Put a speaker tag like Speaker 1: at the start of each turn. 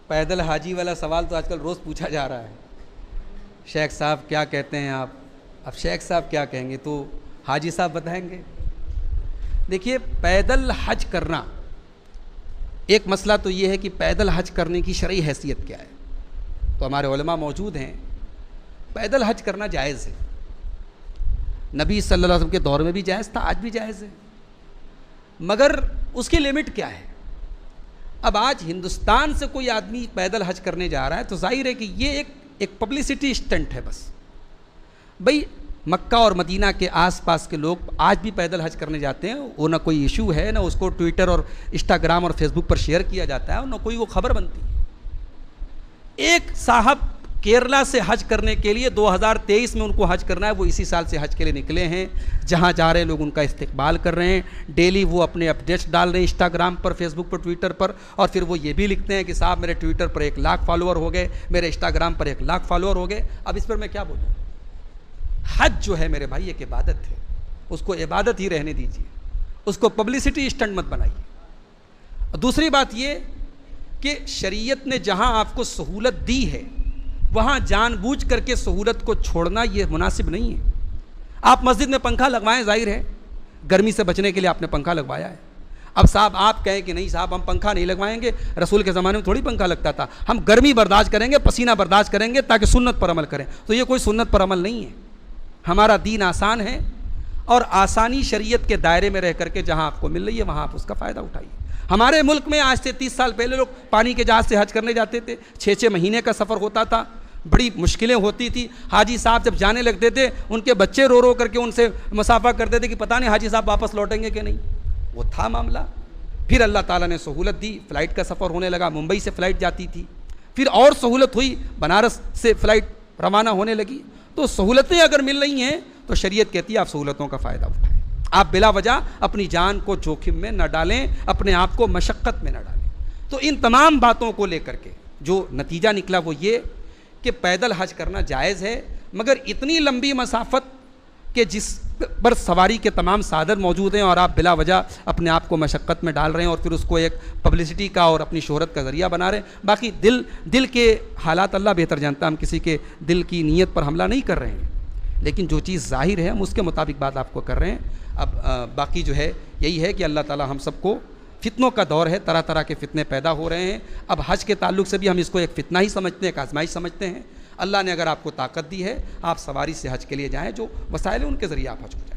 Speaker 1: पैदल हाजी वाला सवाल तो आजकल रोज़ पूछा जा रहा है। शेख साहब क्या कहते हैं आप? अब शेख साहब क्या कहेंगे तो हाजी साहब बताएंगे। देखिए, पैदल हज करना, एक मसला तो ये है कि पैदल हज करने की शरई हैसियत क्या है। तो हमारे उलमा मौजूद हैं, पैदल हज करना जायज़ है। नबी सल्लल्लाहु अलैहि वसल्लम के दौर में भी जायज़ था, आज भी जायज़ है, मगर उसकी लिमिट क्या है। अब आज हिंदुस्तान से कोई आदमी पैदल हज करने जा रहा है तो जाहिर है कि ये एक पब्लिसिटी स्टंट है बस। भाई, मक्का और मदीना के आसपास के लोग आज भी पैदल हज करने जाते हैं, वो ना कोई इशू है, ना उसको ट्विटर और इंस्टाग्राम और फेसबुक पर शेयर किया जाता है, और ना कोई वो खबर बनती है। एक साहब केरला से हज करने के लिए 2023 में उनको हज करना है, वो इसी साल से हज के लिए निकले हैं। जहाँ जा रहे हैं लोग उनका इस्तकबाल कर रहे हैं, डेली वो अपने अपडेट्स डाल रहे हैं इंस्टाग्राम पर, फेसबुक पर, ट्विटर पर, और फिर वो ये भी लिखते हैं कि साहब मेरे ट्विटर पर 1 लाख फॉलोअर हो गए, मेरे इंस्टाग्राम पर 1 लाख फॉलोअर हो गए। अब इस पर मैं क्या बोलूँ? हज जो है मेरे भाई एक इबादत है, उसको इबादत ही रहने दीजिए, उसको पब्लिसिटी स्टंट मत बनाइए। दूसरी बात ये कि शरीयत ने जहाँ आपको सहूलत दी है वहाँ जानबूझ करके सहूलत को छोड़ना ये मुनासिब नहीं है। आप मस्जिद में पंखा लगवाएं, जाहिर है गर्मी से बचने के लिए आपने पंखा लगवाया है। अब साहब आप कहें कि नहीं साहब हम पंखा नहीं लगवाएंगे, रसूल के ज़माने में थोड़ी पंखा लगता था, हम गर्मी बर्दाश्त करेंगे, पसीना बर्दाश्त करेंगे ताकि सुन्नत पर अमल करें, तो ये कोई सुन्नत पर अमल नहीं है। हमारा दीन आसान है, और आसानी शरीयत के दायरे में रह करके जहाँ आपको मिल रही है वहाँ आप उसका फ़ायदा उठाइए। हमारे मुल्क में आज से 30 साल पहले लोग पानी के जहाज़ से हज करने जाते थे, 6-6 महीने का सफ़र होता था, बड़ी मुश्किलें होती थी। हाजी साहब जब जाने लगते थे उनके बच्चे रो रो करके उनसे मुसाफा करते थे कि पता नहीं हाजी साहब वापस लौटेंगे कि नहीं। वो था मामला। फिर अल्लाह ताला ने सहूलत दी, फ़्लाइट का सफ़र होने लगा, मुंबई से फ़्लाइट जाती थी, फिर और सहूलत हुई, बनारस से फ़्लाइट रवाना होने लगी। तो सहूलतें अगर मिल रही हैं तो शरीयत कहती है आप सहूलतों का फ़ायदा उठाएं, आप बिला वजह अपनी जान को जोखिम में न डालें, अपने आप को मशक्क़त में न डालें। तो इन तमाम बातों को लेकर के जो नतीजा निकला वो ये कि पैदल हज करना जायज़ है, मगर इतनी लंबी मसाफत के जिस पर सवारी के तमाम साधन मौजूद हैं और आप बिला वजह अपने आप को मशक्क़त में डाल रहे हैं और फिर उसको एक पब्लिसिटी का और अपनी शोहरत का ज़रिया बना रहे हैं। बाकी दिल के हालात अल्लाह बेहतर जानता है, हम किसी के दिल की नीयत पर हमला नहीं कर रहे हैं, लेकिन जो चीज़ ज़ाहिर है हम उसके मुताबिक बात आपको कर रहे हैं। अब बाकी जो है यही है कि अल्लाह ताला हम सबको, फितनों का दौर है, तरह तरह के फितने पैदा हो रहे हैं। अब हज के ताल्लुक से भी हम इसको एक फितना ही समझते हैं, एक आजमाइश समझते हैं। अल्लाह ने अगर आपको ताकत दी है, आप सवारी से हज के लिए जाएं, जो वसाइल हैं उनके ज़रिए आप हज हो जाएं।